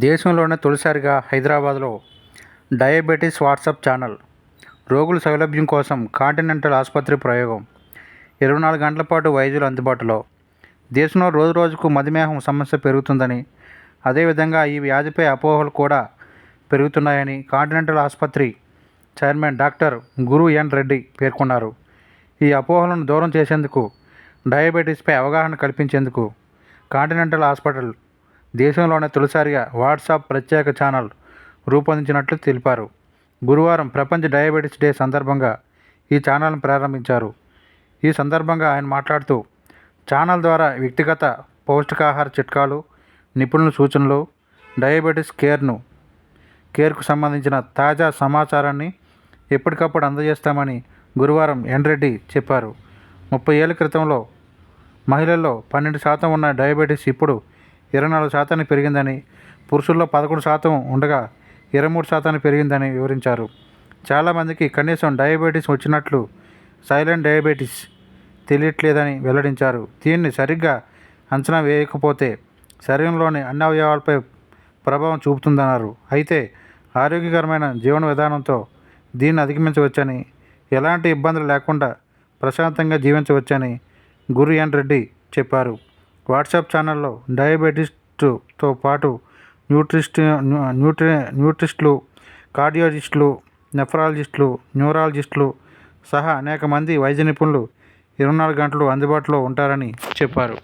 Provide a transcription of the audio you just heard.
దేశంలోనే తొలిసారిగా హైదరాబాద్లో డయాబెటీస్ వాట్సాప్ ఛానల్. రోగుల సౌలభ్యం కోసం కాంటినెంటల్ ఆసుపత్రి ప్రయోగం. 24 గంటల పాటు వైద్యులు అందుబాటులో. దేశంలో రోజురోజుకు మధుమేహం సమస్య పెరుగుతుందని, అదేవిధంగా ఈ వ్యాధిపై అపోహలు కూడా పెరుగుతున్నాయని కాంటినెంటల్ ఆసుపత్రి చైర్మన్ డాక్టర్ గురు ఎన్ రెడ్డి పేర్కొన్నారు. ఈ అపోహలను దూరం చేసేందుకు, డయాబెటీస్పై అవగాహన కల్పించేందుకు కాంటినెంటల్ హాస్పిటల్ దేశంలోనే తొలిసారిగా వాట్సాప్ ప్రత్యేక ఛానల్ రూపొందించినట్లు తెలిపారు. గురువారం ప్రపంచ డయాబెటీస్ డే సందర్భంగా ఈ ఛానల్ను ప్రారంభించారు. ఈ సందర్భంగా ఆయన మాట్లాడుతూ, ఛానల్ ద్వారా వ్యక్తిగత పౌష్టికాహార చిట్కాలు, నిపుణుల సూచనలు, డయాబెటీస్ కేర్కు సంబంధించిన తాజా సమాచారాన్ని ఎప్పటికప్పుడు అందజేస్తామని గురువారం ఎన్ రెడ్డి చెప్పారు. 30 ఏళ్ల క్రితంలో మహిళల్లో 12% ఉన్న డయాబెటీస్ ఇప్పుడు 24% పెరిగిందని, పురుషుల్లో 11% ఉండగా 23% పెరిగిందని వివరించారు. చాలామందికి కనీసం డయాబెటీస్ వచ్చినట్లు సైలెంట్ డయాబెటీస్ తెలియట్లేదని వెల్లడించారు. దీన్ని సరిగ్గా అంచనా వేయకపోతే శరీరంలోని అన్ని అవయవాలపై ప్రభావం చూపుతుందన్నారు. అయితే ఆరోగ్యకరమైన జీవన విధానంతో దీన్ని అధిగమించవచ్చని, ఎలాంటి ఇబ్బందులు లేకుండా ప్రశాంతంగా జీవించవచ్చని గురు ఎన్ రెడ్డి చెప్పారు. వాట్సాప్ ఛానల్లో డయాబెటిస్టుతో పాటు న్యూట్రిస్టులు, కార్డియాలజిస్టులు, నెఫ్రాలజిస్టులు, న్యూరాలజిస్టులు సహా అనేక మంది వైద్య నిపుణులు 24 గంటలు అందుబాటులో ఉంటారని చెప్పారు.